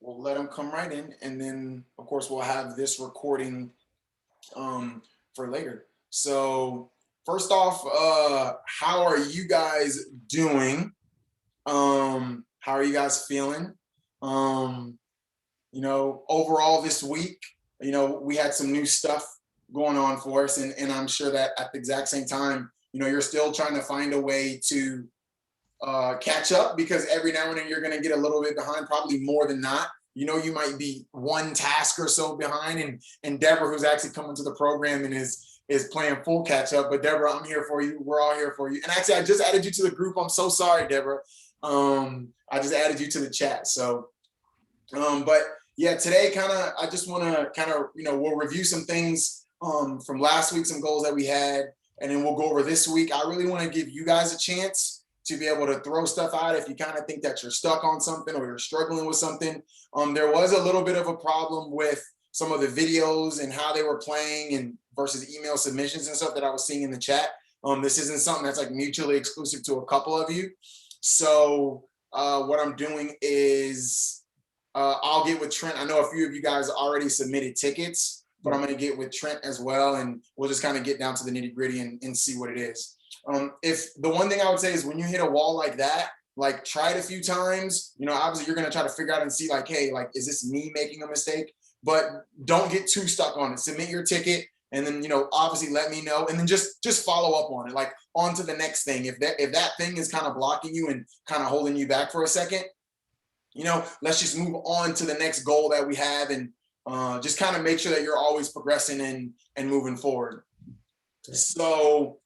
we'll let them come right in, and then of course we'll have this recording for later. So first off, how are you guys doing? How are you guys feeling? Overall this week, we had some new stuff going on for us, and I'm sure that at the exact same time, you're still trying to find a way to catch up, because every now and then you're going to get a little bit behind, probably more than not. You might be one task or so behind, and Deborah, who's actually coming to the program and is playing full catch up. But Deborah, I'm here for you. We're all here for you. And actually, I just added you to the group. I'm so sorry, Deborah. I just added you to the chat. So, but yeah, today I just want to we'll review some things from last week, some goals that we had, and then we'll go over this week. I really want to give you guys a chance to be able to throw stuff out if you kind of think that you're stuck on something or you're struggling with something. There was a little bit of a problem with some of the videos and how they were playing and versus email submissions and stuff that I was seeing in the chat. This isn't something that's like mutually exclusive to a couple of you. So what I'm doing is I'll get with Trent. I know a few of you guys already submitted tickets, but I'm going to get with Trent as well, and we'll just kind of get down to the nitty gritty and see what it is. If the one thing I would say is when you hit a wall like that, like try it a few times, obviously you're going to try to figure out and see like, hey, like, is this me making a mistake? But don't get too stuck on it. Submit your ticket, and then, obviously let me know, and then just follow up on it, like on to the next thing. If that thing is kind of blocking you and kind of holding you back for a second, let's just move on to the next goal that we have, and just kind of make sure that you're always progressing and moving forward. So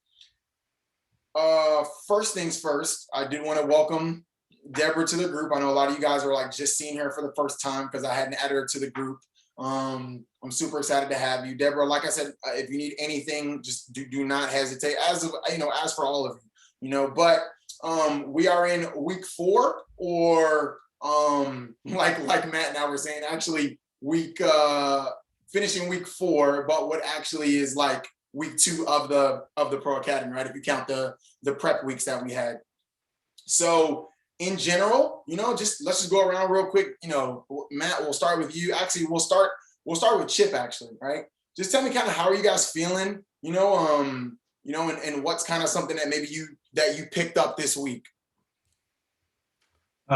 first things first, I did want to welcome Deborah to the group. I know a lot of you guys are like just seeing her for the first time because I hadn't added her to the group. I'm super excited to have you, Deborah. Like I said, if you need anything, just do not hesitate. As for all of you, but we are in week 4, or like Matt and I were saying, actually finishing week 4, but what actually is like week 2 of the Pro Academy, right? If you count the prep weeks that we had. So in general, let's just go around real quick. Matt, we'll start with you. Actually, we'll start with Chip, actually, right? Just tell me kind of how are you guys feeling, and what's kind of something that maybe you picked up this week.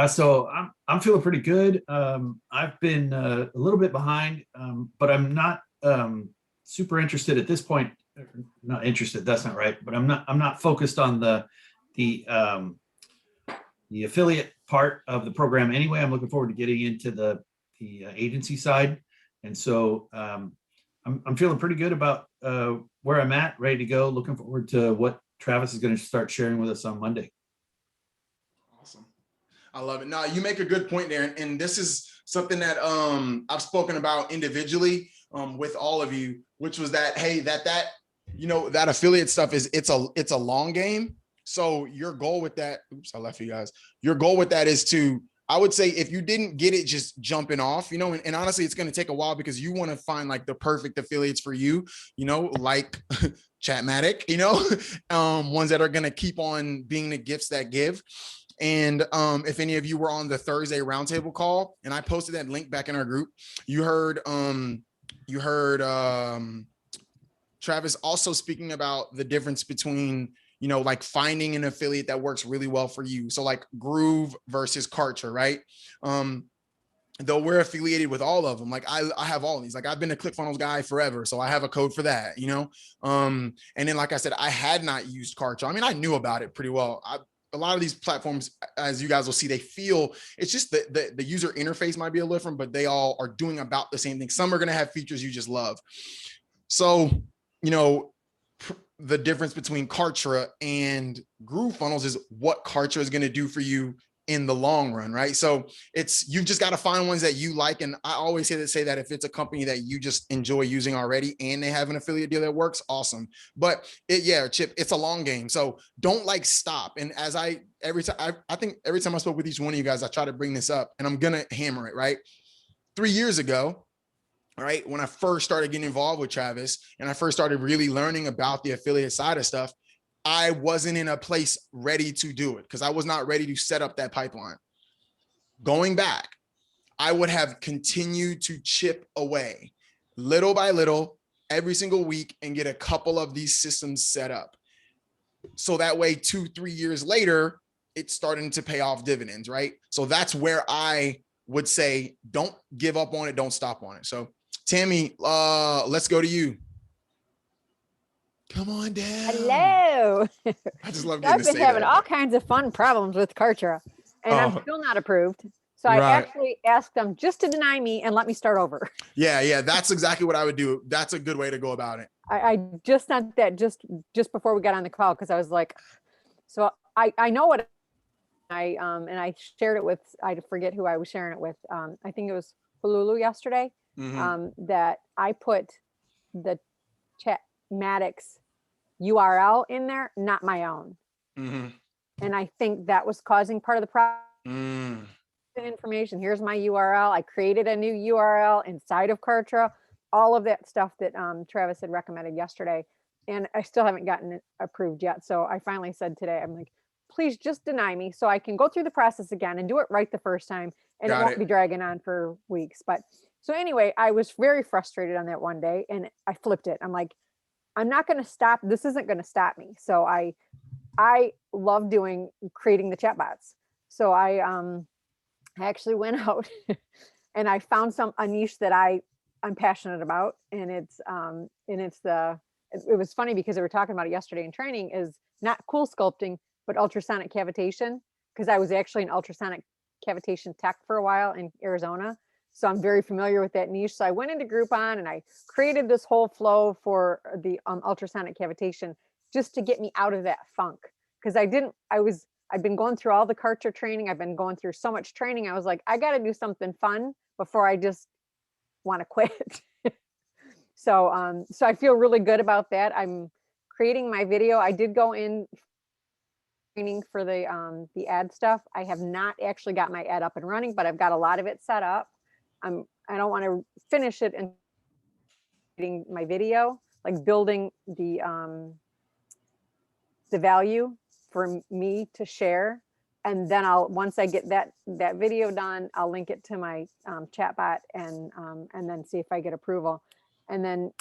So I'm feeling pretty good. I've been a little bit behind, but I'm not super interested at this point. Not interested, that's not right, but I'm not focused on the affiliate part of the program anyway. I'm looking forward to getting into the agency side, and so I'm feeling pretty good about where I'm at, ready to go. Looking forward to what Travis is going to start sharing with us on Monday. Awesome. I love it. No, you make a good point there, and this is something that I've spoken about individually with all of you, which was that, hey, that affiliate stuff it's a long game. So your goal with that, oops, I left you guys. Your goal with that is to, I would say, if you didn't get it just jumping off, and honestly, it's going to take a while because you want to find like the perfect affiliates for you, like Chatmatic, ones that are going to keep on being the gifts that give. And if any of you were on the Thursday roundtable call, and I posted that link back in our group, you heard Travis also speaking about the difference between, like finding an affiliate that works really well for you. So like Groove versus Kartra, right? Though we're affiliated with all of them. Like I have all of these. Like I've been a ClickFunnels guy forever, so I have a code for that, And then, like I said, I had not used Kartra. I mean, I knew about it pretty well. A lot of these platforms, as you guys will see, they feel, it's just the user interface might be a little different, but they all are doing about the same thing. Some are going to have features you just love. So, the difference between Kartra and GrooveFunnels is what Kartra is going to do for you in the long run, right? So you've just got to find ones that you like. And I always say that if it's a company that you just enjoy using already and they have an affiliate deal that works, awesome. But Chip, it's a long game. So don't stop. And I think every time I spoke with each one of you guys, I try to bring this up, and I'm going to hammer it, right? 3 years ago, right, when I first started getting involved with Travis and I first started really learning about the affiliate side of stuff, I wasn't in a place ready to do it because I was not ready to set up that pipeline. Going back, I would have continued to chip away little by little every single week and get a couple of these systems set up. So that way, 2-3 years later, it's starting to pay off dividends, right? So that's where I would say, don't give up on it. Don't stop on it. So Tammy, let's go to you. Come on down. Hello. I just love getting I've to been say having that. all kinds of fun problems with Kartra, and I'm Oh. still not approved. So I Right. actually asked them just to deny me and let me start over. Yeah, that's exactly what I would do. That's a good way to go about it. I just sent that just before we got on the call, because I was like, so I know what and I shared it with, I forget who I was sharing it with. I think it was Hululu yesterday. That I put the Chatmatic's URL in there, not my own. And I think that was causing part of the problem. Information. Here's my URL. I created a new URL inside of Kartra, all of that stuff that Travis had recommended yesterday. And I still haven't gotten it approved yet. So I finally said today, I'm like, please just deny me so I can go through the process again and do it right the first time. And it won't be dragging on for weeks. But so anyway, I was very frustrated on that one day and I flipped it. I'm like, I'm not going to stop. This isn't going to stop me. So I love creating the chatbots. So I actually went out and I found a niche that I'm passionate about. And it was funny because they were talking about it yesterday in training, is not cool sculpting, but ultrasonic cavitation. Because I was actually an ultrasonic cavitation tech for a while in Arizona. So I'm very familiar with that niche. So I went into Groupon and I created this whole flow for the ultrasonic cavitation just to get me out of that funk. Because I'd been going through all the Kartra training. I've been going through so much training. I was like, I got to do something fun before I just want to quit. So I feel really good about that. I'm creating my video. I did go in training for the ad stuff. I have not actually got my ad up and running, but I've got a lot of it set up. I don't want to finish it and creating my video, like building the value for me to share. And then once I get that video done, I'll link it to my chatbot and then see if I get approval. And then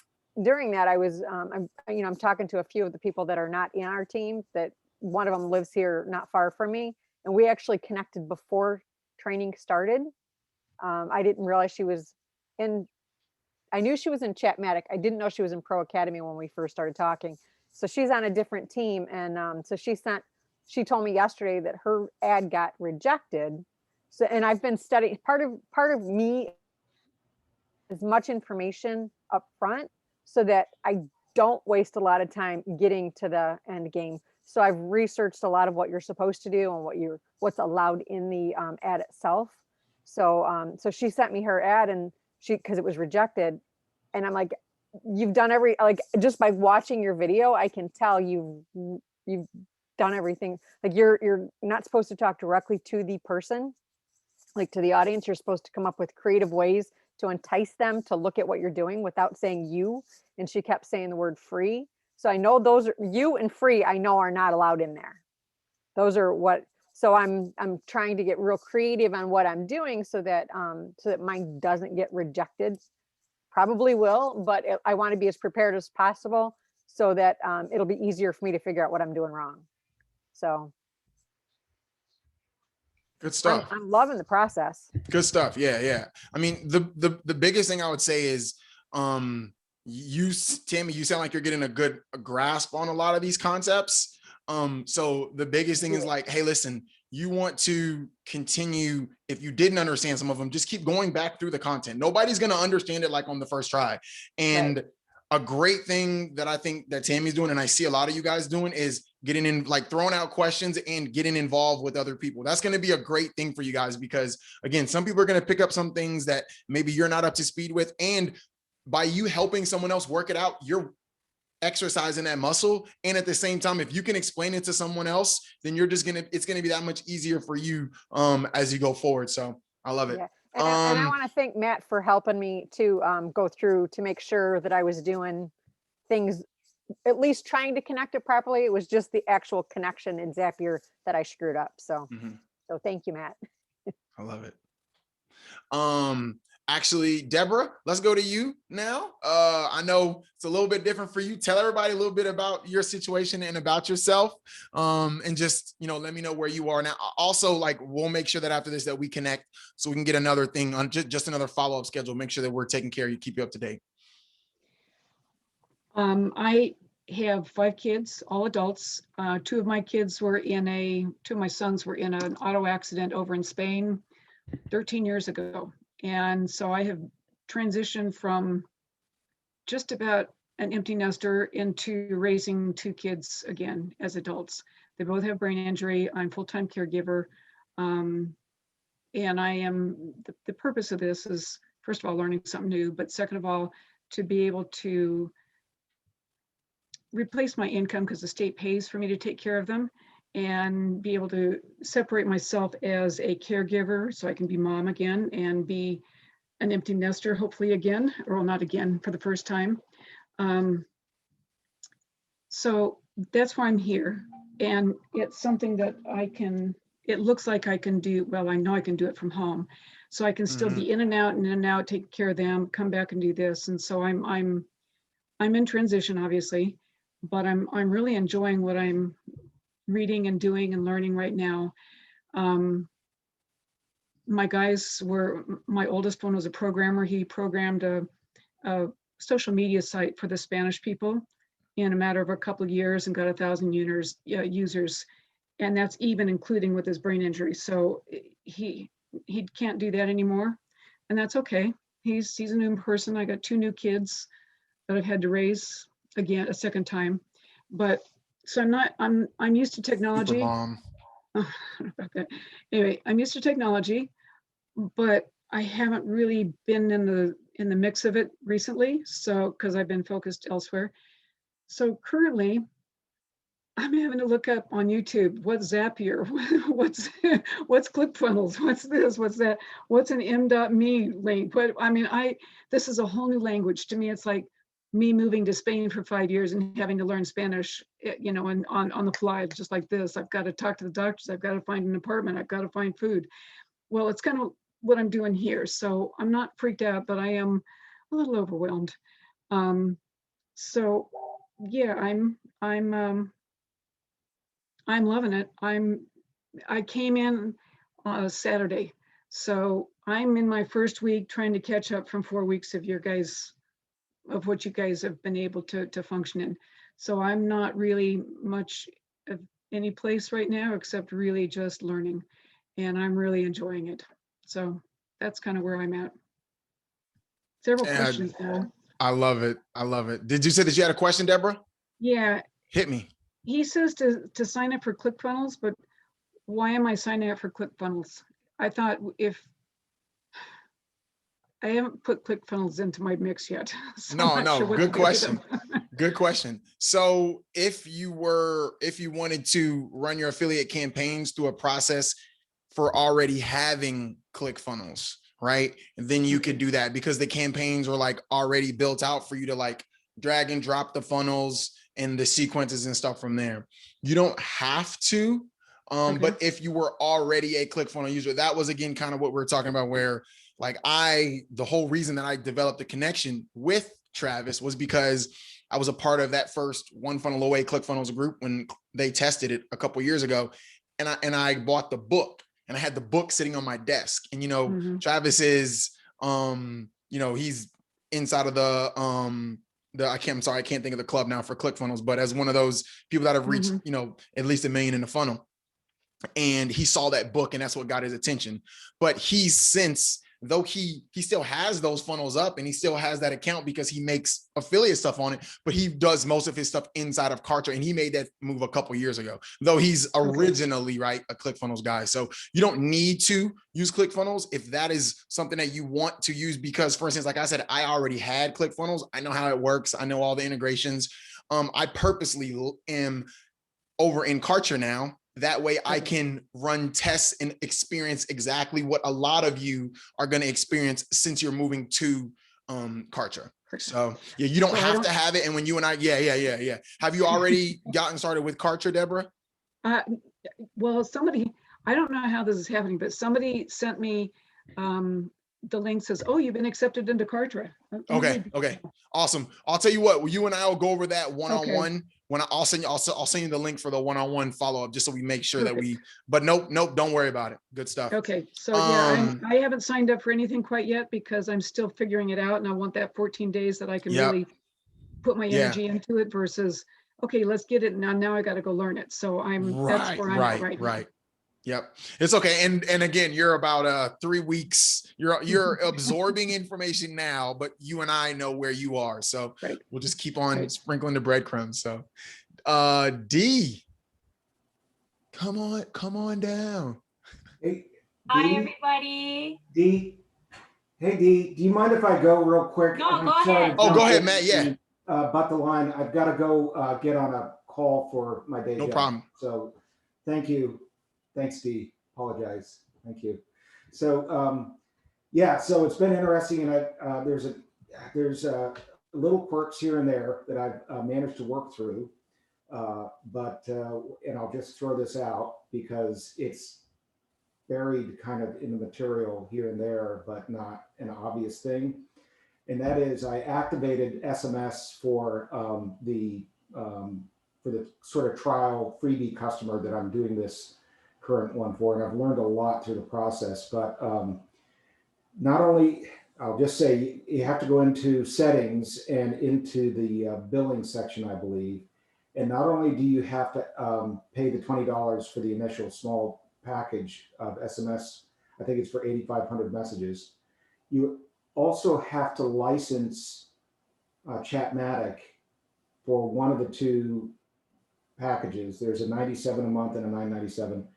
during that, I'm talking to a few of the people that are not in our team. That one of them lives here not far from me, and we actually connected before training started. I didn't realize she was in. I knew she was in Chatmatic. I didn't know she was in Pro Academy when we first started talking. So she's on a different team, and so she told me yesterday that her ad got rejected. So, and I've been studying. Part of me, as much information up front so that I don't waste a lot of time getting to the end game. So I've researched a lot of what you're supposed to do and what's allowed in the ad itself. So she sent me her ad, and because it was rejected, and I'm like, you've done just by watching your video, I can tell you've done everything. Like you're not supposed to talk directly to the person, like to the audience. You're supposed to come up with creative ways to entice them to look at what you're doing without saying you. And she kept saying the word free. So I know those are you and free, I know are not allowed in there. Those are so I'm trying to get real creative on what I'm doing so that mine doesn't get rejected. Probably will, but I want to be as prepared as possible so that it'll be easier for me to figure out what I'm doing wrong. So good stuff. I'm loving the process. Good stuff. Yeah. I mean, the biggest thing I would say is, Tammy, you sound like you're getting a grasp on a lot of these concepts. So the biggest thing is like, hey, listen, you want to continue. If you didn't understand some of them, just keep going back through the content. Nobody's going to understand it like on the first try. And right. A great thing that I think that Tammy's doing, and I see a lot of you guys doing, is getting in, like throwing out questions and getting involved with other people. That's going to be a great thing for you guys, because again, some people are going to pick up some things that maybe you're not up to speed with. And by you helping someone else work it out, you're exercising that muscle. And at the same time, if you can explain it to someone else, then it's going to be that much easier for you as you go forward. So I love it. Yeah. And I want to thank Matt for helping me to go through to make sure that I was doing things, at least trying to connect it properly. It was just the actual connection in Zapier that I screwed up. So, so thank you, Matt. I love it. Actually, Deborah, let's go to you now. I know it's a little bit different for you. Tell everybody a little bit about your situation and about yourself. And just, let me know where you are now. Also, like, we'll make sure that after this that we connect so we can get another thing on just another follow-up schedule. Make sure that we're taking care of you, keep you up to date. I have 5 kids, all adults. 2 of my sons were in an auto accident over in Spain 13 years ago. And so I have transitioned from just about an empty nester into raising 2 kids again as adults. They both have brain injury. I'm full-time caregiver. And I am, the purpose of this is, first of all, learning something new, but second of all, to be able to replace my income because the state pays for me to take care of them, and be able to separate myself as a caregiver so I can be mom again and be an empty nester, hopefully again, or not again, for the first time. So that's why I'm here. And it's something that it looks like I can do, well, I know I can do it from home. So I can still be in and out, take care of them, come back and do this. And so I'm in transition, obviously, but I'm really enjoying what I'm reading and doing and learning right now. My oldest one was a programmer. He programmed a social media site for the Spanish people in a matter of a couple of years and got 1,000 users. And that's even including with his brain injury. So he can't do that anymore. And that's okay. He's a new person. I got 2 new kids that I've had to raise again a second time. But so I'm used to technology. Super mom. About that. Anyway, I'm used to technology, but I haven't really been in the mix of it recently. So, because I've been focused elsewhere. So currently, I'm having to look up on YouTube, what's Zapier, what's ClickFunnels, what's this, what's that, what's an m.me link. But I mean, this is a whole new language to me. It's like me moving to Spain for 5 years and having to learn Spanish, and on the fly, just like this. I've got to talk to the doctors. I've got to find an apartment. I've got to find food. Well, it's kind of what I'm doing here. So I'm not freaked out, but I am a little overwhelmed. So yeah, I'm loving it. I came in Saturday, so I'm in my first week trying to catch up from 4 weeks of what you guys have been able to function in. So I'm not really much of any place right now, except really just learning, and I'm really enjoying it. So that's kind of where I'm at. Several questions though. I love it. I love it. Did you say that you had a question, Deborah? Yeah. Hit me. He says to sign up for ClickFunnels, but why am I signing up for ClickFunnels? I thought I haven't put ClickFunnels into my mix yet. So No, good question. Good question. So if you wanted to run your affiliate campaigns through a process for already having ClickFunnels, right? And then you could do that because the campaigns are like already built out for you to like drag and drop the funnels and the sequences and stuff from there. You don't have to, but if you were already a ClickFunnels user, that was again kind of what we're talking about, where like the whole reason that I developed a connection with Travis was because I was a part of that first One Funnel Away ClickFunnels group when they tested it a couple of years ago, and I bought the book, and I had the book sitting on my desk, and Travis is he's inside of I can't think of the club now for ClickFunnels, but as one of those people that have reached, at least 1 million in the funnel. And he saw that book and that's what got his attention. But he's since, though he still has those funnels up and he still has that account because he makes affiliate stuff on it, but he does most of his stuff inside of Kartra, and he made that move a couple years ago, though he's originally right a ClickFunnels guy. So you don't need to use ClickFunnels if that is something that you want to use, because for instance, like I said, I already had ClickFunnels. I know how it works. I know all the integrations. I purposely am over in Kartra now. That way I can run tests and experience exactly what a lot of you are going to experience since you're moving to Kartra. So yeah, you don't have to have it. And when you and I, yeah. Have you already gotten started with Kartra, Deborah? Well, I don't know how this is happening, but somebody sent me the link says, oh, you've been accepted into Kartra. Okay. Okay. Awesome. I'll tell you what, you and I will go over that one-on-one when I'll send you the link for the one-on-one follow-up, just so we make sure that but nope, don't worry about it. Good stuff. Okay. So yeah, I haven't signed up for anything quite yet because I'm still figuring it out, and I want that 14 days that I can really put my energy into it versus, okay, let's get it now. Now I got to go learn it. So that's where I'm at right now. Yep. It's okay. And again, you're about 3 weeks, you're absorbing information now, but you and I know where you are. So we'll just keep on sprinkling the breadcrumbs. So D, come on down. Hey, hi everybody. D. Hey D, do you mind if I go real quick? No, go ahead. Oh, go ahead, Matt. Yeah. But the line, I've got to go get on a call for my day job. No problem. So thank you. Thanks, Dee. Apologize. Thank you. So yeah, so it's been interesting, and there's little quirks here and there that I've managed to work through. But and I'll just throw this out because it's buried kind of in the material here and there, but not an obvious thing. And that is, I activated SMS for the sort of trial freebie customer that I'm doing this current one for, and I've learned a lot through the process. But not only, I'll just say, you have to go into settings and into the billing section, I believe. And not only do you have to pay the $20 for the initial small package of SMS, I think it's for 8,500 messages, you also have to license Chatmatic for one of the two packages. There's a 97 a month and a 997.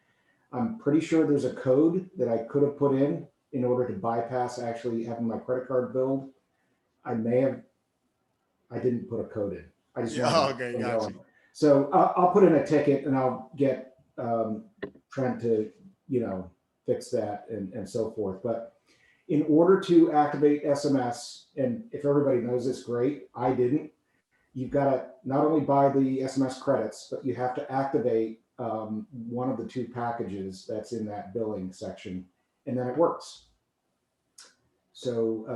I'm pretty sure there's a code that I could have put in order to bypass actually having my credit card billed. I didn't put a code in. I just okay, gotcha. So I'll put in a ticket and I'll get Trent to, fix that and so forth. But in order to activate SMS, and if everybody knows this, great, I didn't. You've got to not only buy the SMS credits, but you have to activate one of the two packages that's in that billing section, and then it works. So,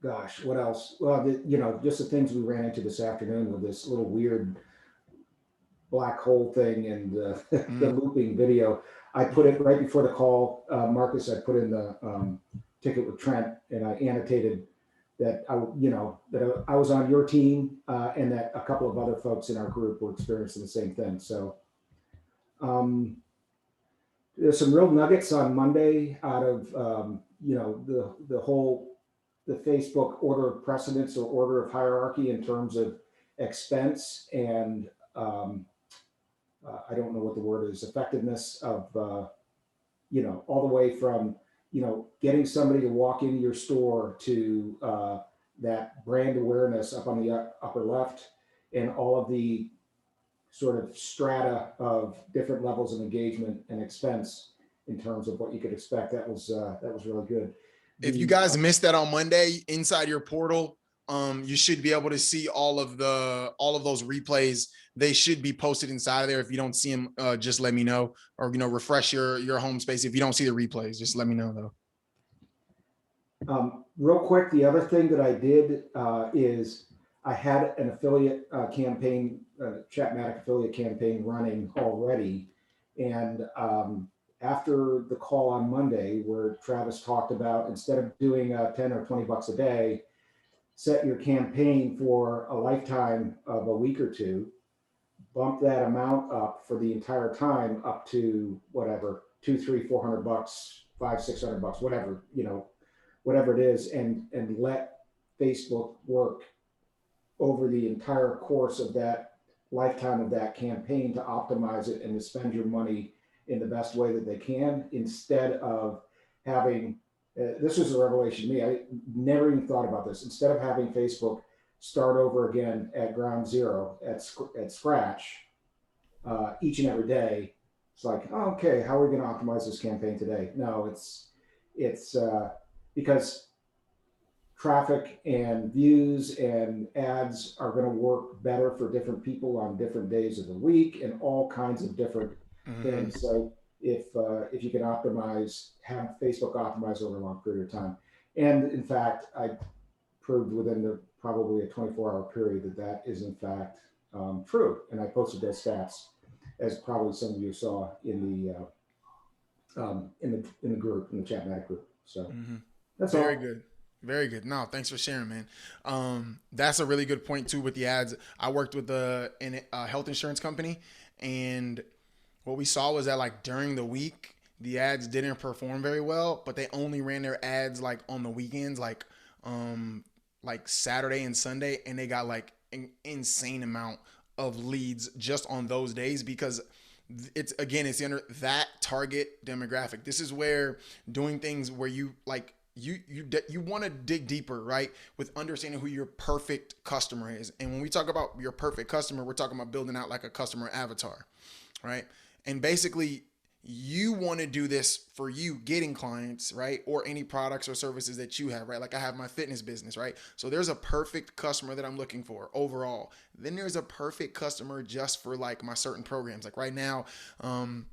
gosh, what else? Well, just the things we ran into this afternoon with this little weird black hole thing and the looping video. I put it right before the call, Marcus. I put in the ticket with Trent, and I annotated that I was on your team, and that a couple of other folks in our group were experiencing the same thing. So there's some real nuggets on Monday out of the Facebook order of precedence or order of hierarchy in terms of expense and I don't know what the word is, effectiveness of all the way from getting somebody to walk into your store to that brand awareness up on the upper left, and all of the sort of strata of different levels of engagement and expense in terms of what you could expect. That was really good. If you guys missed that on Monday, inside your portal, you should be able to see all of those replays. They should be posted inside of there. If you don't see them, just let me know, or refresh your home space. If you don't see the replays, just let me know though. Real quick, the other thing that I did is I had an affiliate campaign, Chatmatic affiliate campaign running already. And after the call on Monday, where Travis talked about, instead of doing 10 or 20 bucks a day, set your campaign for a lifetime of a week or two, bump that amount up for the entire time up to whatever, 200, 300, 400 bucks, 500, 600 bucks, whatever, whatever it is, and let Facebook work over the entire course of that lifetime of that campaign to optimize it and to spend your money in the best way that they can, instead of having, this was a revelation to me, I never even thought about this, instead of having Facebook start over again at ground zero, at scratch, each and every day. It's like, oh, okay, how are we going to optimize this campaign today? No, it's because traffic and views and ads are going to work better for different people on different days of the week and all kinds of different things. So if you can optimize, have Facebook optimize over a long period of time. And in fact, I proved within probably a 24-hour period that is in fact true. And I posted those stats, as probably some of you saw in the group, in the Chatmatic group. So that's Very all. good. Very good. No, thanks for sharing, man. That's a really good point too with the ads. I worked with a health insurance company, and what we saw was that like during the week, the ads didn't perform very well, but they only ran their ads like on the weekends, like Saturday and Sunday, and they got like an insane amount of leads just on those days because it's under that target demographic. This is where doing things where you like you want to dig deeper, right? With understanding who your perfect customer is. And when we talk about your perfect customer, we're talking about building out like a customer avatar, right? And basically you want to do this for you getting clients, right? Or any products or services that you have, right? Like I have my fitness business, right? So there's a perfect customer that I'm looking for overall. Then there's a perfect customer just for like my certain programs. Like right now, I'm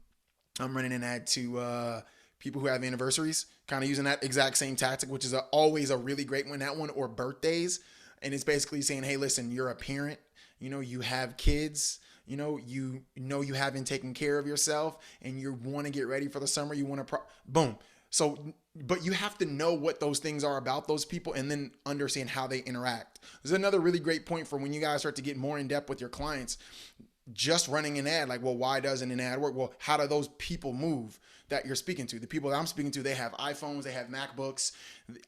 running an ad to people who have anniversaries, kind of using that exact same tactic, which is always a really great one, that one, or birthdays. And it's basically saying, hey, listen, you're a parent, you have kids, you haven't taken care of yourself and you want to get ready for the summer. You want to, boom. So, but you have to know what those things are about those people and then understand how they interact. This is another really great point for when you guys start to get more in depth with your clients. Just running an ad, like, well, why doesn't an ad work? Well, how do those people move that you're speaking to? The people that I'm speaking to, they have iPhones, they have MacBooks.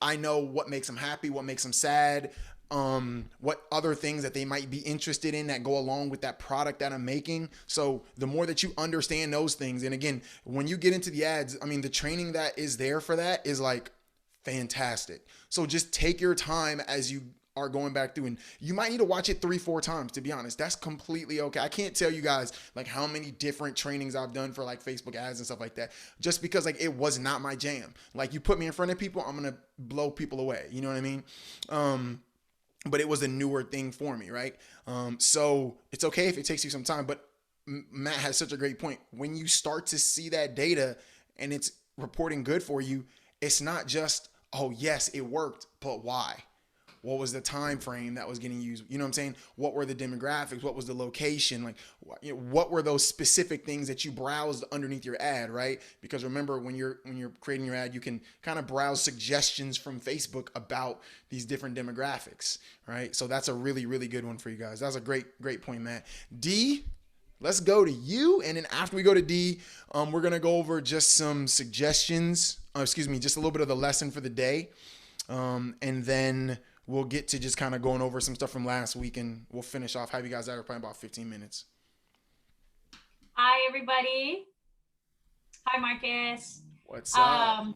I know what makes them happy, what makes them sad, what other things that they might be interested in that go along with that product that I'm making. So the more that you understand those things, and again, when you get into the ads, I mean, the training that is there for that is like fantastic. So just take your time as you are going back through, and you might need to watch it 3-4 times, to be honest. That's completely okay. I can't tell you guys like how many different trainings I've done for like Facebook ads and stuff like that, just because like it was not my jam. Like you put me in front of people, I'm gonna blow people away, you know what I mean? But it was a newer thing for me, right? So it's okay if it takes you some time, but Matt has such a great point. When you start to see that data and it's reporting good for you, it's not just, oh yes, it worked, but why? What was the time frame that was getting used? You know what I'm saying? What were the demographics? What was the location? Like, what were those specific things that you browsed underneath your ad, right? Because remember, when you're creating your ad, you can kind of browse suggestions from Facebook about these different demographics, right? So that's a really, really good one for you guys. That's a great point, Matt. D, let's go to you. And then after we go to D, we're going to go over just some suggestions, just a little bit of the lesson for the day. And then we'll get to just kind of going over some stuff from last week, and we'll finish off. Have you guys ever probably about 15 minutes? Hi, everybody. Hi, Marcus. What's up?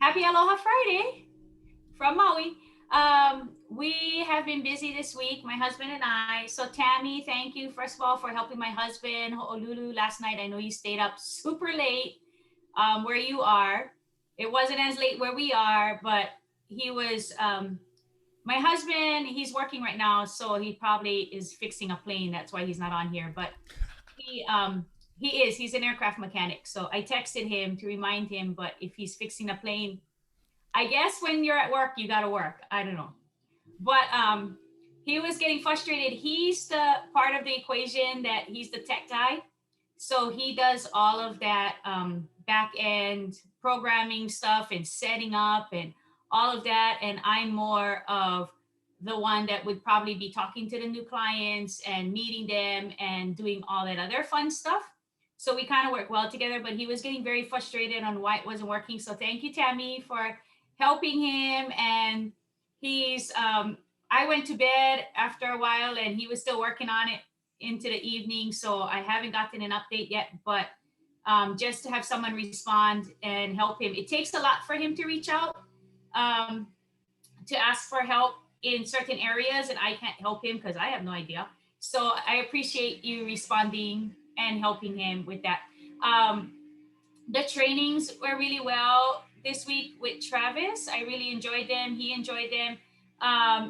Happy Aloha Friday from Maui. We have been busy this week, my husband and I. So Tammy, thank you, first of all, for helping my husband, Ho'olulu, last night. I know you stayed up super late where you are. It wasn't as late where we are, but he was... my husband, he's working right now, so he probably is fixing a plane. That's why he's not on here. But he's an aircraft mechanic. So I texted him to remind him, but if he's fixing a plane, I guess when you're at work, you got to work. I don't know. But he was getting frustrated. He's the part of the equation that he's the tech guy. So he does all of that back end programming stuff and setting up and all of that. And I'm more of the one that would probably be talking to the new clients and meeting them and doing all that other fun stuff. So we kind of work well together, but he was getting very frustrated on why it wasn't working. So thank you, Tammy, for helping him. And he's, I went to bed after a while and he was still working on it into the evening. So I haven't gotten an update yet, but just to have someone respond and help him. It takes a lot for him to reach out to ask for help in certain areas, and I can't help him because I have no idea. So I appreciate you responding and helping him with that. The trainings were really well this week with Travis. I really enjoyed them. He enjoyed them.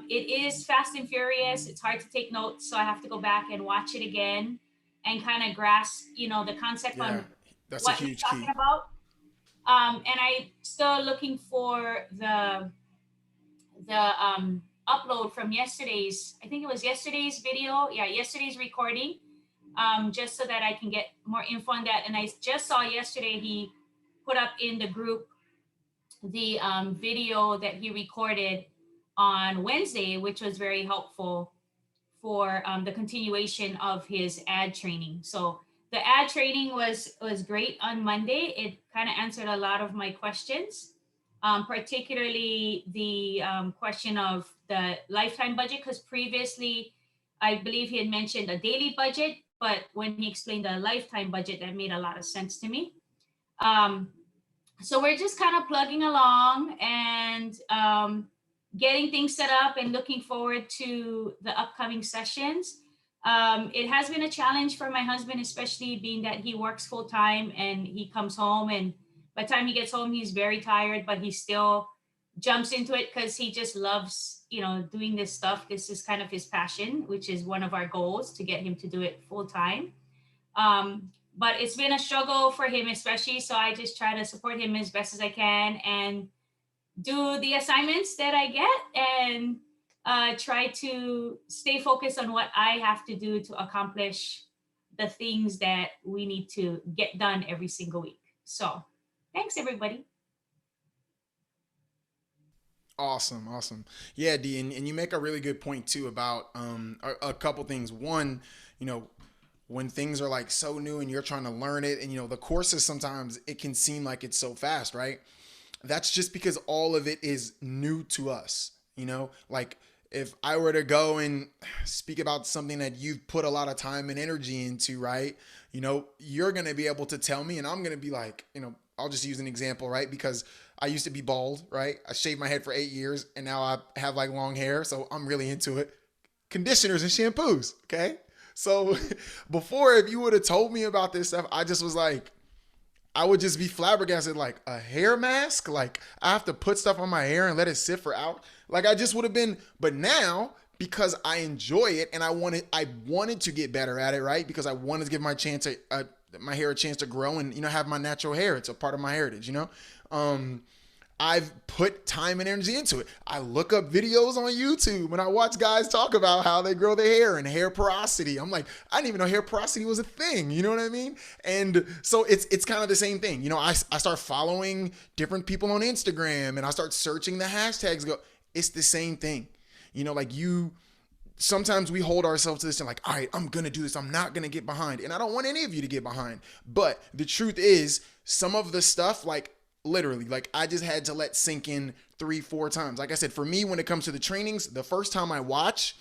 It is fast and furious. It's hard to take notes, so I have to go back and watch it again and kind of grasp, the concept on That's a what he's huge talking key. about. And I'm still looking for the upload from yesterday's, I think it was yesterday's video. Yeah, yesterday's recording. Just so that I can get more info on that. And I just saw yesterday he put up in the group the video that he recorded on Wednesday, which was very helpful for the continuation of his ad training. So the ad training was great on Monday. It kind of answered a lot of my questions, particularly the question of the lifetime budget, because previously I believe he had mentioned a daily budget, but when he explained the lifetime budget, that made a lot of sense to me. Um, so we're just kind of plugging along and getting things set up and looking forward to the upcoming sessions. It has been a challenge for my husband, especially being that he works full time and he comes home, and by the time he gets home, he's very tired, but he still jumps into it because he just loves, doing this stuff. This is kind of his passion, which is one of our goals, to get him to do it full time. But it's been a struggle for him, especially. So I just try to support him as best as I can and do the assignments that I get, and try to stay focused on what I have to do to accomplish the things that we need to get done every single week. So thanks, everybody. Awesome. Yeah, D, and you make a really good point too about a couple things. One, when things are like so new and you're trying to learn it, and the courses, sometimes it can seem like it's so fast, right? That's just because all of it is new to us. Like if I were to go and speak about something that you've put a lot of time and energy into, right? You're going to be able to tell me, and I'm going to be like, I'll just use an example, right? Because I used to be bald, right? I shaved my head for 8 years and now I have like long hair. So I'm really into it. Conditioners and shampoos. Okay. So before, if you would have told me about this stuff, I just was like, I would just be flabbergasted, like a hair mask. Like I have to put stuff on my hair and let it sit for out. Like I just would have been, but now because I enjoy it and I wanted to get better at it, right? Because I wanted to give my hair a chance to grow and, have my natural hair. It's a part of my heritage, I've put time and energy into it. I look up videos on YouTube and I watch guys talk about how they grow their hair and hair porosity. I'm like, I didn't even know hair porosity was a thing. You know what I mean? And so it's kind of the same thing. I start following different people on Instagram and I start searching the hashtags. It's the same thing. Sometimes we hold ourselves to this and like, all right, I'm going to do this. I'm not going to get behind. And I don't want any of you to get behind. But the truth is, some of the stuff, like literally, like I just had to let sink in 3-4 times. Like I said, for me, when it comes to the trainings, the first time I watch,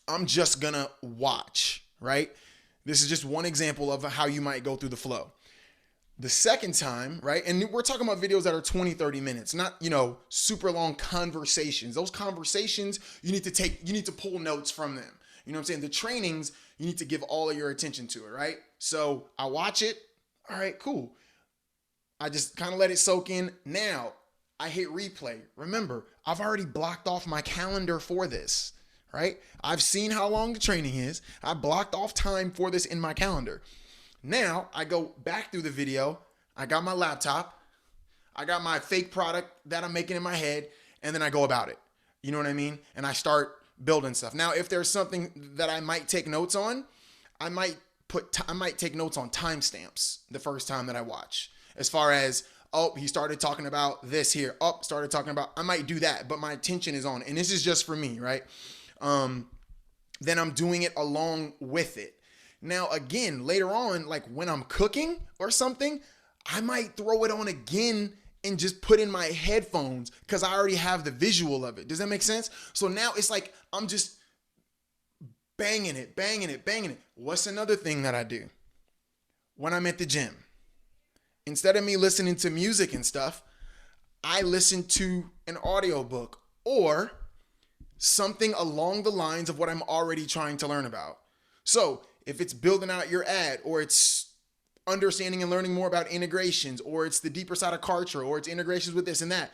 I'm just going to watch, right? This is just one example of how you might go through the flow. The second time, right? And we're talking about videos that are 20, 30 minutes, not, super long conversations. Those conversations, you need to pull notes from them. You know what I'm saying? The trainings, you need to give all of your attention to it, right? So I watch it. All right, cool. I just kind of let it soak in. Now I hit replay. Remember, I've already blocked off my calendar for this, right? I've seen how long the training is. I blocked off time for this in my calendar. Now I go back through the video. I got my laptop. I got my fake product that I'm making in my head, and then I go about it. You know what I mean? And I start building stuff. Now, if there's something that I might take notes on, I might take notes on timestamps the first time that I watch. As far as, he started talking about this here. I might do that, but my attention is on it. And this is just for me, right? Then I'm doing it along with it. Now, again, later on, like when I'm cooking or something, I might throw it on again and just put in my headphones because I already have the visual of it. Does that make sense? So now it's like I'm just banging it. What's another thing that I do? When I'm at the gym, instead of me listening to music and stuff, I listen to an audiobook or something along the lines of what I'm already trying to learn about. So if it's building out your ad, or it's understanding and learning more about integrations, or it's the deeper side of Kartra, or it's integrations with this and that,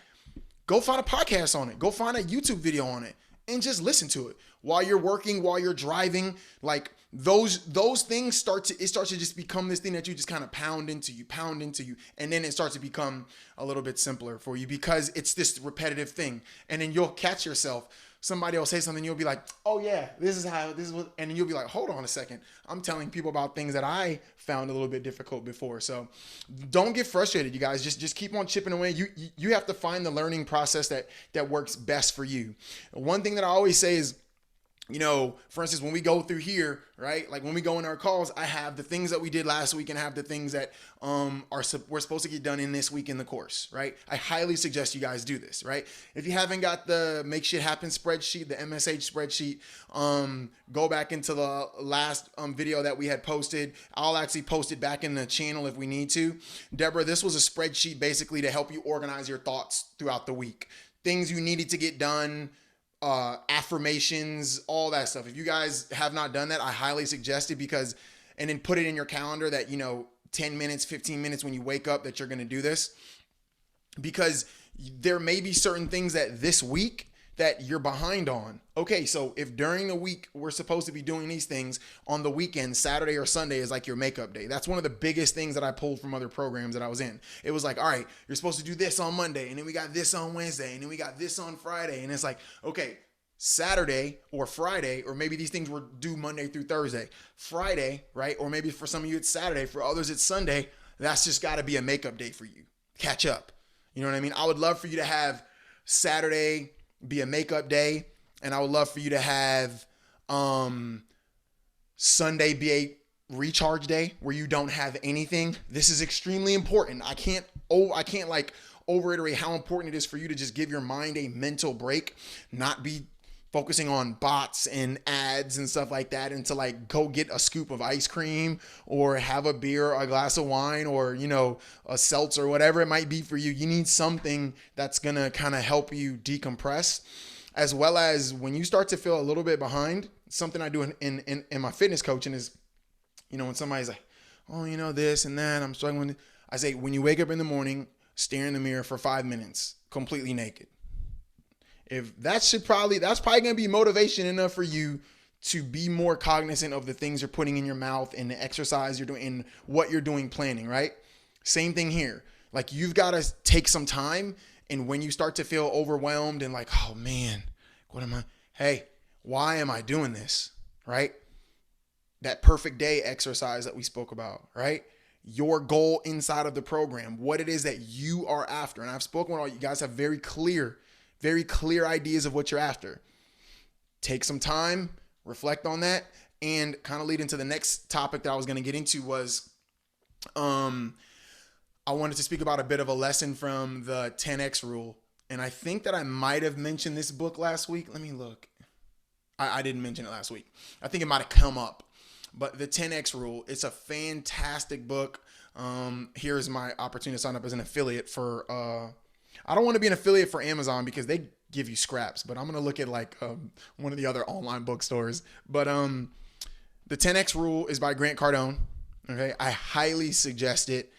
go find a podcast on it. Go find a YouTube video on it and just listen to it while you're working, while you're driving. Like those things starts to just become this thing that you just kind of pound into you, and then it starts to become a little bit simpler for you because it's this repetitive thing. And then you'll catch yourself. Somebody will say something, you'll be like, oh yeah, this is what, and then you'll be like, hold on a second. I'm telling people about things that I found a little bit difficult before. So don't get frustrated, you guys. Just keep on chipping away. You have to find the learning process that works best for you. One thing that I always say is, you know, for instance, when we go through here, right? Like when we go in our calls, I have the things that we did last week and I have the things that we're supposed to get done in this week in the course, right? I highly suggest you guys do this, right? If you haven't got the Make Shit Happen spreadsheet, the MSH spreadsheet, go back into the last video that we had posted. I'll actually post it back in the channel if we need to. Deborah, this was a spreadsheet basically to help you organize your thoughts throughout the week. Things you needed to get done, affirmations, all that stuff. If you guys have not done that, I highly suggest it and then put it in your calendar that, 10 minutes, 15 minutes when you wake up that you're going to do this, because there may be certain things that this week that you're behind on. Okay, so if during the week we're supposed to be doing these things, on the weekend, Saturday or Sunday is like your makeup day. That's one of the biggest things that I pulled from other programs that I was in. It was like, all right, you're supposed to do this on Monday, and then we got this on Wednesday, and then we got this on Friday. And it's like, okay, Saturday or Friday, or maybe these things were due Monday through Thursday. Friday, right? Or maybe for some of you it's Saturday, for others it's Sunday. That's just got to be a makeup day for you. Catch up. You know what I mean? I would love for you to have Saturday be a makeup day, and I would love for you to have Sunday be a recharge day where you don't have anything. This is extremely important. I can't like overiterate how important it is for you to just give your mind a mental break, not be focusing on bots and ads and stuff like that, and to like go get a scoop of ice cream or have a beer, a glass of wine, or, a seltzer, whatever it might be for you. You need something that's going to kind of help you decompress, as well as when you start to feel a little bit behind. Something I do in my fitness coaching is, when somebody's like, oh, this and that, I'm struggling. I say, when you wake up in the morning, stare in the mirror for 5 minutes, completely naked. That's probably going to be motivation enough for you to be more cognizant of the things you're putting in your mouth and the exercise you're doing and what you're doing planning, right? Same thing here. Like, you've got to take some time, and when you start to feel overwhelmed and like, oh man, why am I doing this, right? That perfect day exercise that we spoke about, right? Your goal inside of the program, what it is that you are after. And I've spoken with all you guys, have very clear ideas of what you're after. Take some time, reflect on that, and kind of lead into the next topic that I was going to get into was, I wanted to speak about a bit of a lesson from the 10X rule. And I think that I might have mentioned this book last week. Let me look. I didn't mention it last week. I think it might have come up. But the 10X rule, it's a fantastic book. Here's my opportunity to sign up as an affiliate for, I don't want to be an affiliate for Amazon because they give you scraps, but I'm going to look at like one of the other online bookstores. But the 10X rule is by Grant Cardone. Okay. I highly suggest it.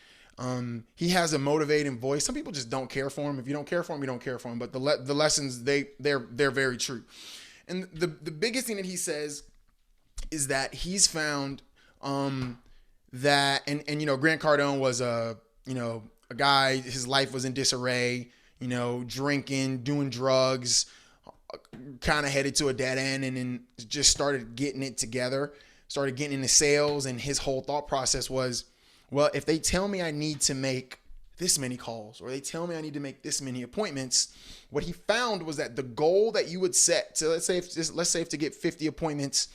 He has a motivating voice. Some people just don't care for him. If you don't care for him, you don't care for him. But the lessons, they're very true. And the biggest thing that he says is that he's found that, and Grant Cardone was a guy, his life was in disarray, drinking, doing drugs, kind of headed to a dead end, and then just started getting it together, started getting into sales. And his whole thought process was, well, if they tell me I need to make this many calls, or they tell me I need to make this many appointments, what he found was that the goal that you would set to, let's say if to get 50 appointments,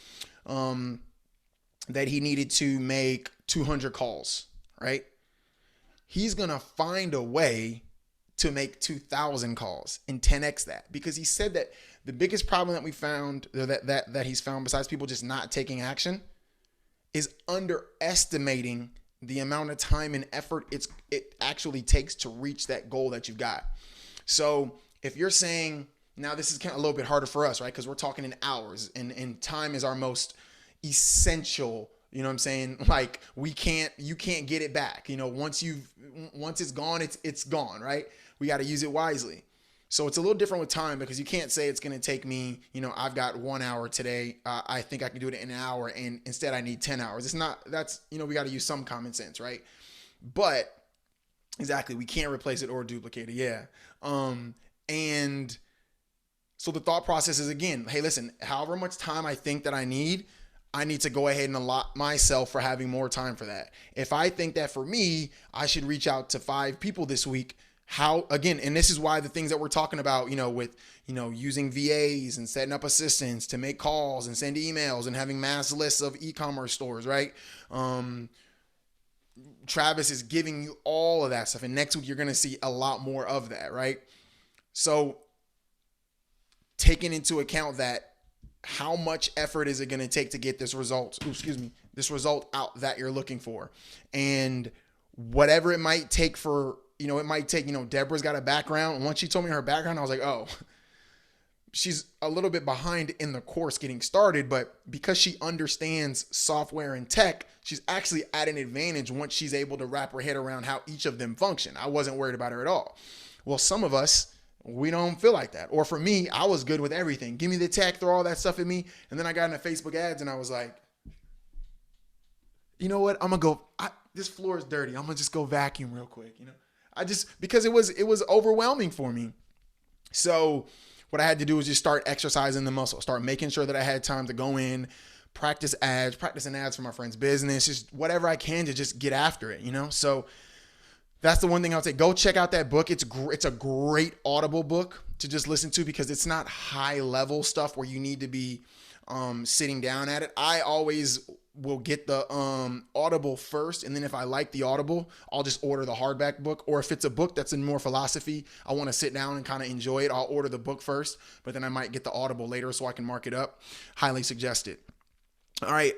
that he needed to make 200 calls, right? He's going to find a way to make 2,000 calls and 10X that, because he said that the biggest problem that we found, that he's found, besides people just not taking action, is underestimating the amount of time and effort it actually takes to reach that goal that you've got. So if you're saying, now this is kind of a little bit harder for us, right? Because we're talking in hours, and time is our most essential, you know what I'm saying? Like, you can't get it back. Once it's gone, it's gone, right? We got to use it wisely. So it's a little different with time because you can't say it's going to take me, I've got 1 hour today. I think I can do it in an hour, and instead I need 10 hours. It's not, that's, we got to use some common sense, right? But exactly, we can't replace it or duplicate it. Yeah. And so the thought process is, again, hey, listen, however much time I think that I need to go ahead and allot myself for having more time for that. If I think that for me, I should reach out to 5 people this week, how, again, and this is why the things that we're talking about, with, using VAs and setting up assistants to make calls and send emails and having mass lists of e-commerce stores, right? Travis is giving you all of that stuff. And next week, you're going to see a lot more of that, right? So taking into account that, how much effort is it going to take to get this result, this result out that you're looking for? And whatever it might take for, it might take, Deborah's got a background. Once she told me her background, I was like, oh, she's a little bit behind in the course getting started, but because she understands software and tech, she's actually at an advantage once she's able to wrap her head around how each of them function. I wasn't worried about her at all. Well, some of us, we don't feel like that. Or for me, I was good with everything. Give me the tech, throw all that stuff at me. And then I got into Facebook ads and I was like, you know what? I'm going to go, this floor is dirty. I'm going to just go vacuum real quick. Because it was overwhelming for me. So what I had to do was just start exercising the muscle, start making sure that I had time to go in, practicing ads for my friend's business, just whatever I can to just get after it, So that's the one thing I'll say. Go check out that book. It's a great Audible book to just listen to because it's not high level stuff where you need to be sitting down at it. I always will get the Audible first, and then if I like the Audible, I'll just order the hardback book. Or if it's a book that's in more philosophy, I want to sit down and kind of enjoy it, I'll order the book first, but then I might get the Audible later so I can mark it up. Highly suggest it. All right.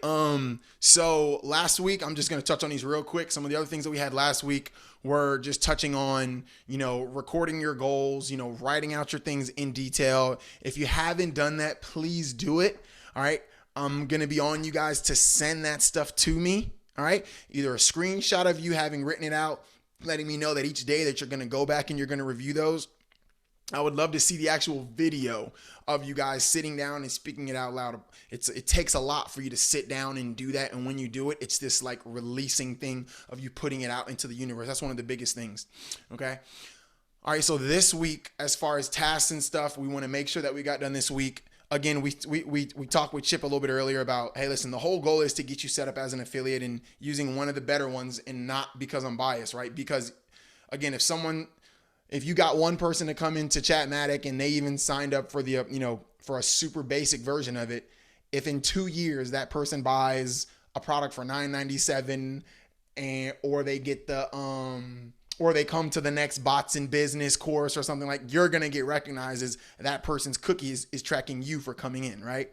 So last week, I'm just going to touch on these real quick. Some of the other things that we had last week were just touching on, recording your goals, writing out your things in detail. If you haven't done that, please do it. All right. I'm going to be on you guys to send that stuff to me. All right. Either a screenshot of you having written it out, letting me know that each day that you're going to go back and you're going to review those. I would love to see the actual video of you guys sitting down and speaking it out loud. It takes a lot for you to sit down and do that. And when you do it, it's this like releasing thing of you putting it out into the universe. That's one of the biggest things. Okay. All right. So this week, as far as tasks and stuff, we want to make sure that we got done this week. Again, we talked with Chip a little bit earlier about, hey, listen, the whole goal is to get you set up as an affiliate and using one of the better ones, and not because I'm biased, right? Because again, if you got one person to come into Chatmatic and they even signed up for the, for a super basic version of it, if in 2 years that person buys a product for $9.97 or they get or they come to the next bots in business course or something, like, you're going to get recognized as that person's cookies is tracking you for coming in. Right.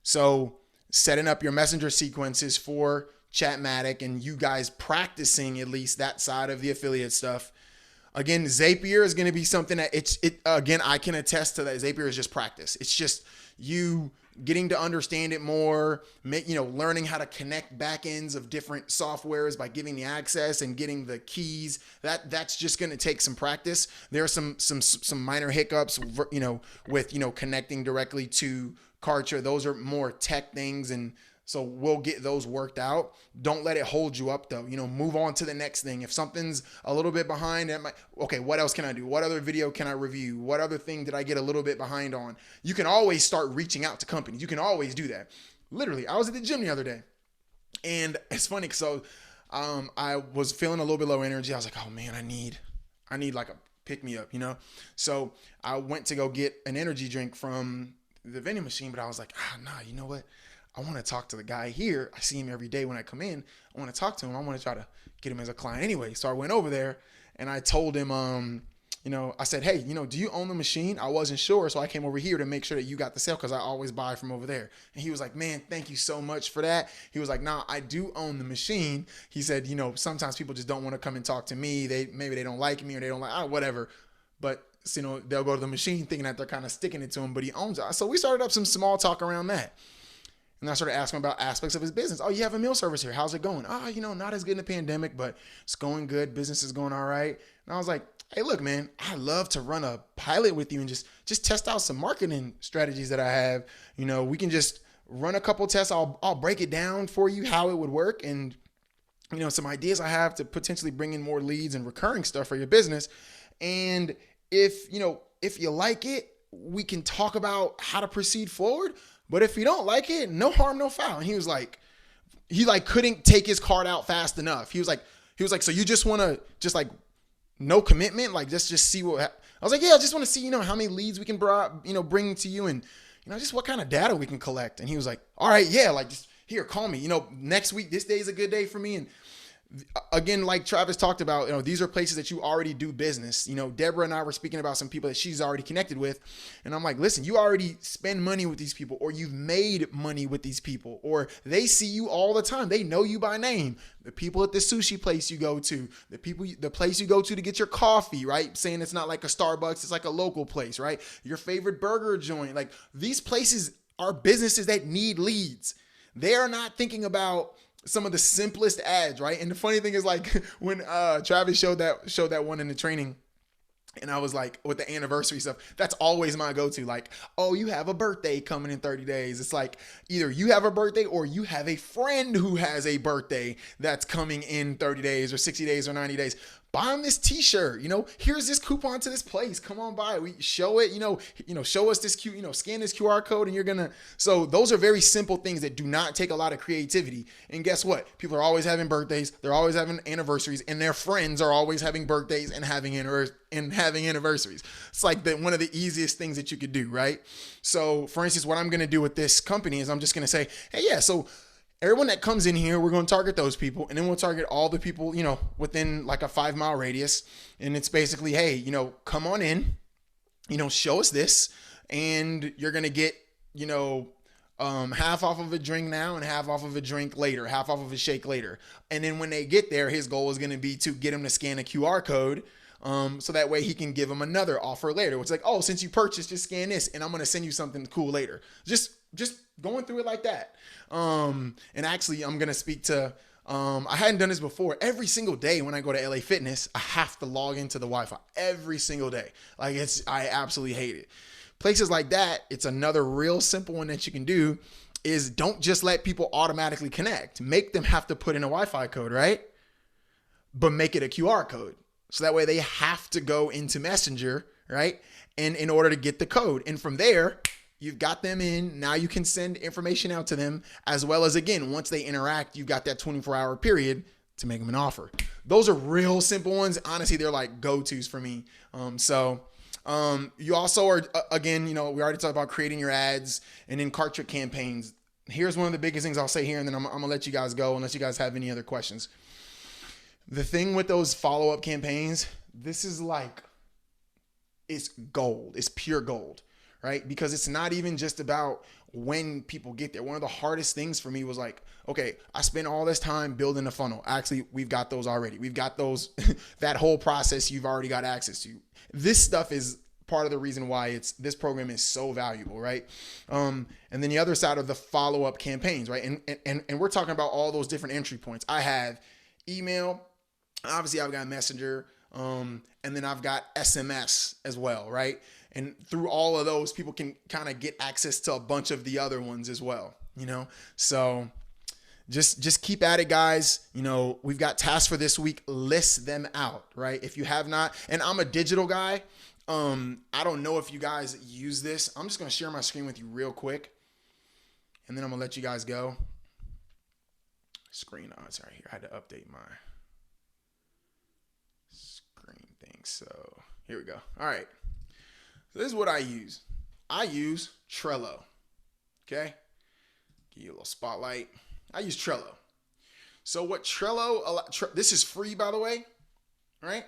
So setting up your messenger sequences for Chatmatic and you guys practicing at least that side of the affiliate stuff. Again, Zapier is going to be something that again, I can attest to that. Zapier is just practice. It's just you getting to understand it more, learning how to connect back ends of different softwares by giving the access and getting the keys. That's just going to take some practice. There are some minor hiccups, with, connecting directly to Kartra. Those are more tech things. And so we'll get those worked out. Don't let it hold you up though. Move on to the next thing. If something's a little bit behind, okay, what else can I do? What other video can I review? What other thing did I get a little bit behind on? You can always start reaching out to companies. You can always do that. Literally, I was at the gym the other day and it's funny. So I was feeling a little bit low energy. I was like, oh man, I need like a pick me up, So I went to go get an energy drink from the vending machine, but I was like, nah, you know what? I want to talk to the guy here. I see him every day when I come in. I want to talk to him. I want to try to get him as a client anyway. So I went over there and I told him, I said, hey, do you own the machine? I wasn't sure. So I came over here to make sure that you got the sale because I always buy from over there. And he was like, man, thank you so much for that. He was like, nah, I do own the machine. He said, sometimes people just don't want to come and talk to me. Maybe they don't like me or they don't like, whatever. But, they'll go to the machine thinking that they're kind of sticking it to him, but he owns it. So we started up some small talk around that. And I started asking about aspects of his business. Oh, you have a meal service here. How's it going? Oh, not as good in the pandemic, but it's going good. Business is going all right. And I was like, hey, look, man, I love to run a pilot with you and just test out some marketing strategies that I have. You know, we can just run a couple tests. I'll break it down for you how it would work, and you know, some ideas I have to potentially bring in more leads and recurring stuff for your business. And if you like it, we can talk about how to proceed forward. But if you don't like it, no harm, no foul. And he was like, couldn't take his card out fast enough. He was like, so you just want to just like no commitment, like just see what. I was like, yeah, I just want to see, how many leads we can bring to you, and just what kind of data we can collect. And he was like, all right, yeah, like just here, call me. Next week, this day is a good day for me. And again, like Travis talked about, these are places that you already do business. Deborah and I were speaking about some people that she's already connected with. And I'm like, listen, you already spend money with these people, or you've made money with these people, or they see you all the time. They know you by name. The people at the sushi place you go to, the place you go to get your coffee, right? Saying it's not like a Starbucks, it's like a local place, right? Your favorite burger joint. Like, these places are businesses that need leads. They are not thinking about some of the simplest ads, right? And the funny thing is, like, when Travis showed that one in the training, and I was like, with the anniversary stuff, that's always my go-to. Like, oh, you have a birthday coming in 30 days. It's like either you have a birthday or you have a friend who has a birthday that's coming in 30 days or 60 days or 90 days. Buy them this t-shirt, here's this coupon to this place. Come on by. We show it, show us this scan this QR code, and so those are very simple things that do not take a lot of creativity. And guess what? People are always having birthdays. They're always having anniversaries, and their friends are always having birthdays and having anniversaries. It's like one of the easiest things that you could do, right? So for instance, what I'm going to do with this company is I'm just going to say, hey, yeah, so everyone that comes in here, we're going to target those people, and then we'll target all the people, within like a 5-mile radius. And it's basically, hey, come on in, show us this, and you're going to get, half off of a drink now and half off of a drink later, half off of a shake later. And then when they get there, his goal is going to be to get them to scan a QR code. So that way he can give them another offer later. It's like, oh, since you purchased, just scan this, and I'm going to send you something cool later. Just going through it like that. And actually, I'm going to speak to, I hadn't done this before. Every single day when I go to LA Fitness, I have to log into the Wi-Fi every single day. Like, I absolutely hate it. Places like that, it's another real simple one that you can do is don't just let people automatically connect. Make them have to put in a Wi-Fi code, right? But make it a QR code. So that way they have to go into Messenger, right? And in order to get the code. And from there, you've got them in. Now you can send information out to them, as well as, again, once they interact, you've got that 24-hour period to make them an offer. Those are real simple ones. Honestly, they're like go-tos for me. You also are, again, we already talked about creating your ads and then cart trick campaigns. Here's one of the biggest things I'll say here, and then I'm going to let you guys go unless you guys have any other questions. The thing with those follow-up campaigns, this is like, it's gold. It's pure gold, right? Because it's not even just about when people get there. One of the hardest things for me was like, okay, I spent all this time building a funnel. Actually, we've got those already. We've got those, that whole process you've already got access to. This stuff is part of the reason why this program is so valuable, right? And then the other side of the follow-up campaigns, right? And we're talking about all those different entry points. I have email, obviously I've got Messenger, and then I've got SMS as well, right? And through all of those, people can kind of get access to a bunch of the other ones as well, So just keep at it, guys. We've got tasks for this week. List them out, right? If you have not, and I'm a digital guy. I don't know if you guys use this. I'm just going to share my screen with you real quick, and then I'm going to let you guys go. Screen, oh, it's right here. I had to update my screen thing. So here we go. All right. So this is what I use. I use Trello. Okay. Give you a little spotlight. I use Trello. So what Trello, this is free, by the way, right?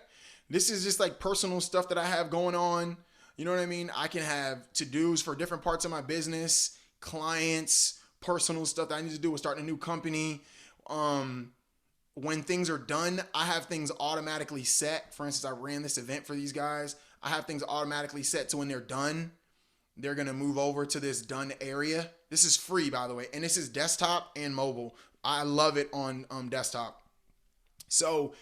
This is just like personal stuff that I have going on. You know what I mean? I can have to-dos for different parts of my business, clients, personal stuff that I need to do with starting a new company. When things are done, I have things automatically set. For instance, I ran this event for these guys. I have things automatically set to when they're done, they're going to move over to this done area. This is free, by the way. And this is desktop and mobile. I love it on desktop. So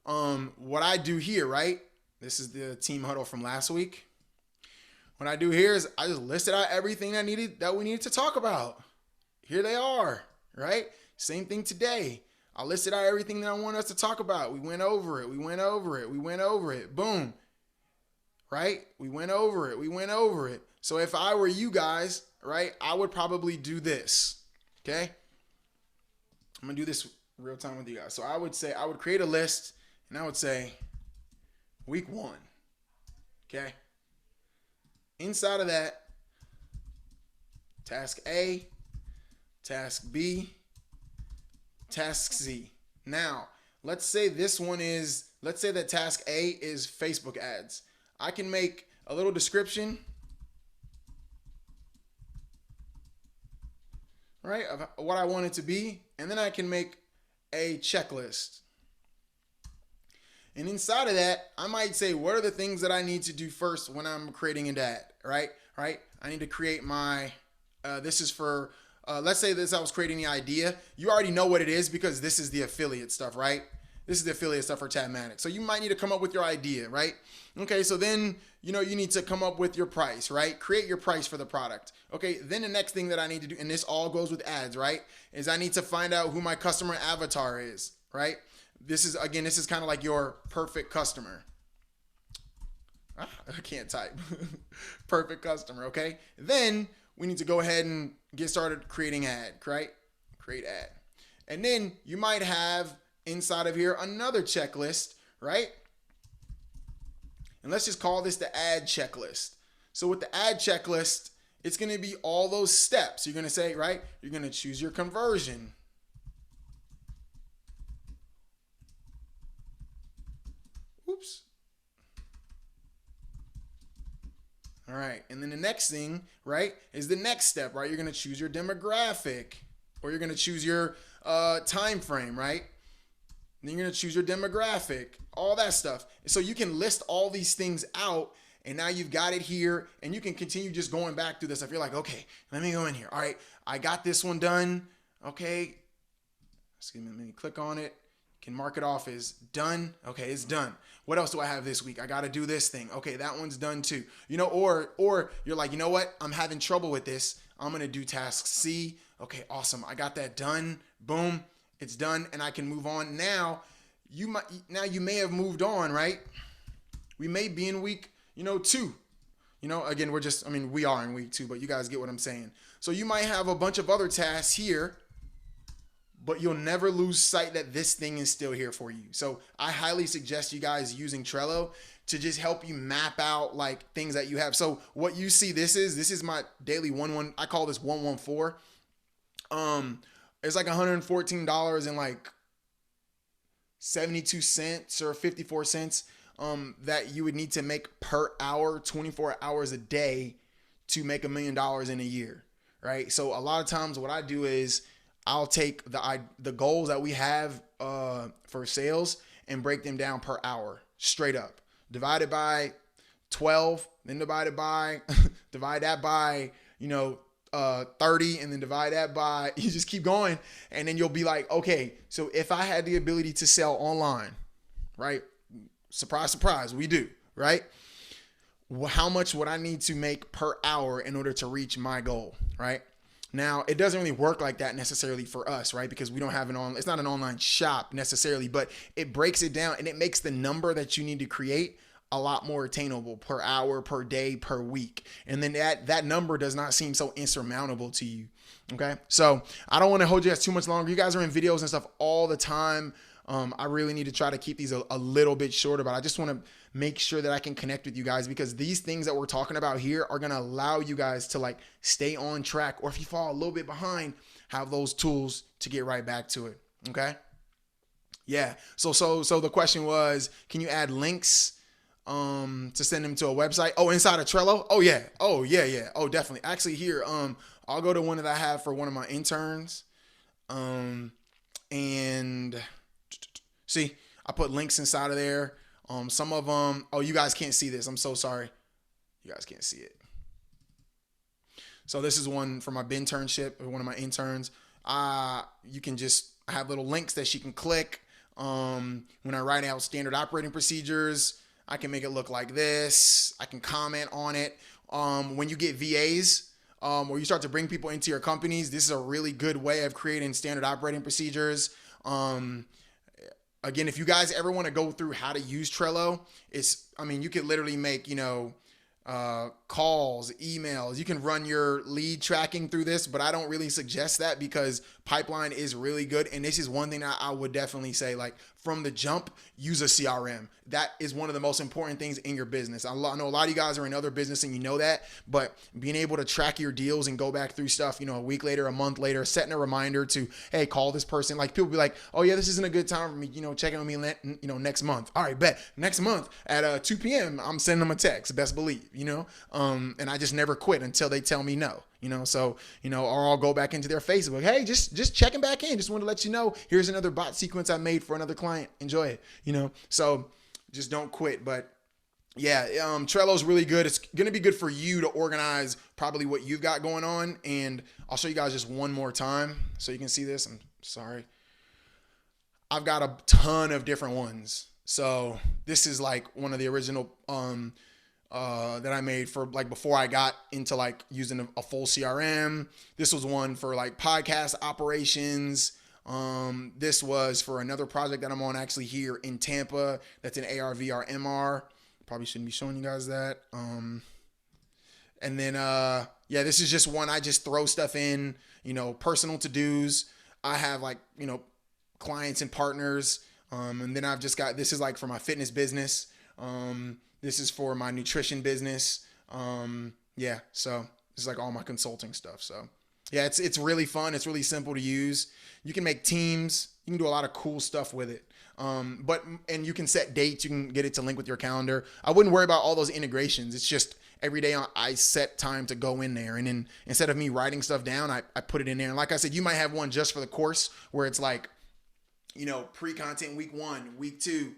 what I do here, right? This is the team huddle from last week. What I do here is I just listed out everything that we needed to talk about. Here they are, right? Same thing today. I listed out everything that I want us to talk about. We went over it. Boom. Right? We went over it. So if I were you guys, right, I would probably do this. Okay? I'm going to do this real time with you guys. So I would create a list and I would say week 1. Okay? Inside of that, task A, task B, task C. Now, let's say that task A is Facebook ads. I can make a little description, right, of what I want it to be, and then I can make a checklist. And inside of that, I might say, what are the things that I need to do first when I'm creating an ad, right? I need to create my, this is for, let's say I was creating the idea. You already know what it is because this is the affiliate stuff, right? This is the affiliate stuff for Chatmatic. So you might need to come up with your idea, right? Okay, so then, you need to come up with your price, right? Create your price for the product. Okay, then the next thing that I need to do, and this all goes with ads, right? Is I need to find out who my customer avatar is, right? This is kind of like your perfect customer. I can't type. Perfect customer, okay? Then we need to go ahead and get started creating ad, right? Create ad. And then you might have inside of here another checklist, right? And let's just call this the ad checklist. So with the ad checklist, it's going to be all those steps. You're going to say, right? You're going to choose your conversion. Oops. All right. And then the next thing, right, is the next step, right? You're going to choose your demographic, or you're going to choose your time frame, right? And then you're going to choose your demographic, all that stuff. So you can list all these things out, and now you've got it here, and you can continue just going back through this. If you're like, okay, let me go in here. All right, I got this one done. Okay. Excuse me, let me click on it. Can mark it off as done. Okay, it's done. What else do I have this week? I got to do this thing. Okay, that one's done too. Or you're like, you know what? I'm having trouble with this. I'm going to do task C. Okay, awesome. I got that done. Boom. It's done and I can move on. Now you may have moved on, right? We may be in week, 2. Again, we are in week 2, but you guys get what I'm saying. So you might have a bunch of other tasks here, but you'll never lose sight that this thing is still here for you. So I highly suggest you guys using Trello to just help you map out like things that you have. So what you see, this is my daily 1-1. I call this 114. It's like $114 and like 72 cents or 54 cents that you would need to make per hour, 24 hours a day to make $1 million in a year, right? So a lot of times what I do is I'll take the goals that we have for sales and break them down per hour, straight up. Divide it by 12, then divide that by 30, and then divide that by, you just keep going, and then you'll be like, okay, so if I had the ability to sell online, right? Surprise, surprise, we do, right? How much would I need to make per hour in order to reach my goal, right? Now, it doesn't really work like that necessarily for us, right? Because we don't have it's not an online shop necessarily, but it breaks it down and it makes the number that you need to create a lot more attainable per hour, per day, per week. And then that number does not seem so insurmountable to you. Okay. So I don't want to hold you guys too much longer. You guys are in videos and stuff all the time. I really need to try to keep these a little bit shorter, but I just want to make sure that I can connect with you guys, because these things that we're talking about here are going to allow you guys to like stay on track, or if you fall a little bit behind, have those tools to get right back to it. Okay. Yeah. So the question was, can you add links to send them to a website? Oh, inside of Trello? Oh yeah. Oh definitely. Actually here, I'll go to one that I have for one of my interns. And see, I put links inside of there. Some of them, oh, you guys can't see this. I'm so sorry. You guys can't see it. So this is one for my internship, or one of my interns. You can just have little links that she can click. When I write out standard operating procedures, I can make it look like this. I can comment on it. When you get VAs, or you start to bring people into your companies, this is a really good way of creating standard operating procedures. Again, if you guys ever want to go through how to use Trello, you could literally make, calls, emails. You can run your lead tracking through this, but I don't really suggest that because Pipeline is really good. And this is one thing that I would definitely say, like from the jump, use a CRM. That is one of the most important things in your business. I know a lot of you guys are in other business and you know that, but being able to track your deals and go back through stuff, a week later, a month later, setting a reminder to, hey, call this person. Like people be like, oh yeah, this isn't a good time for me, checking on me, next month. All right, bet next month at 2 p.m. I'm sending them a text, best believe, and I just never quit until they tell me no. Or I'll go back into their Facebook. Hey, just checking back in. Just want to let you know, here's another bot sequence I made for another client. Enjoy it, so just don't quit. But yeah, Trello's really good. It's going to be good for you to organize probably what you've got going on. And I'll show you guys just one more time so you can see this. I'm sorry. I've got a ton of different ones. So this is like one of the original, that I made for like before I got into like using a full CRM. This was one for like podcast operations. This was for another project that I'm on actually here in Tampa. That's an AR, VR, MR. Probably shouldn't be showing you guys that. And then, this is just one I just throw stuff in, personal to-dos. I have like, clients and partners. And then I've just got, this is like for my fitness business. This is for my nutrition business. So this is like all my consulting stuff. So yeah, it's really fun. It's really simple to use. You can make teams. You can do a lot of cool stuff with it. And you can set dates. You can get it to link with your calendar. I wouldn't worry about all those integrations. It's just every day I set time to go in there. And then instead of me writing stuff down, I put it in there. And like I said, you might have one just for the course where it's like, pre-content week 1, week 2,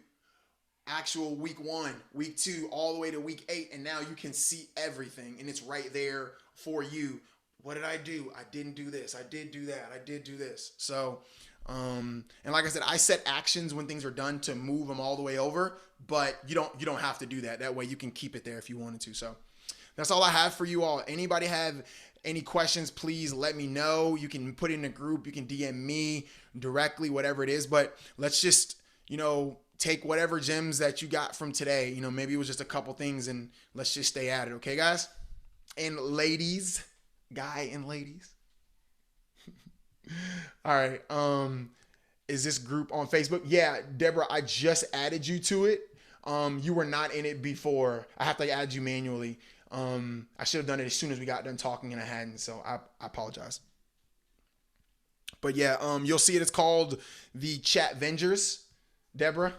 actual week 1, week 2, all the way to week 8. And now you can see everything and it's right there for you. What did I do? I didn't do this. I did do that. I did do this. So, and like I said, I set actions when things are done to move them all the way over, but you don't have to do that. That way you can keep it there if you wanted to. So that's all I have for you all. Anybody have any questions, please let me know. You can put it in a group. You can DM me directly, whatever it is, but let's just, take whatever gems that you got from today. Maybe it was just a couple things and let's just stay at it. Okay, guys and ladies, guy and ladies. All right. Is this group on Facebook? Yeah, Deborah, I just added you to it. You were not in it before. I have to add you manually. I should have done it as soon as we got done talking and I hadn't, so I apologize. But yeah, you'll see it. It's called the Chat Vengers, Deborah.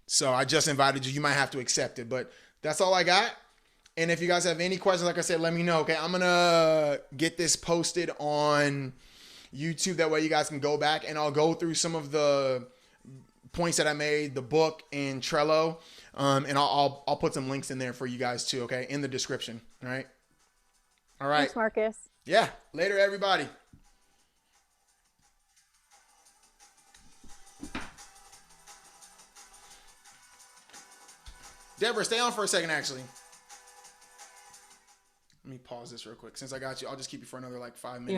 So I just invited you. You might have to accept it, but that's all I got. And if you guys have any questions, like I said, let me know. Okay, I'm gonna get this posted on YouTube. That way you guys can go back and I'll go through some of the points that I made, the book and Trello. And I'll put some links in there for you guys too. Okay, in the description. All right. All right. Thanks, Marcus. Yeah. Later, everybody. Deborah, stay on for a second, actually. Let me pause this real quick. Since I got you, I'll just keep you for another like 5 minutes.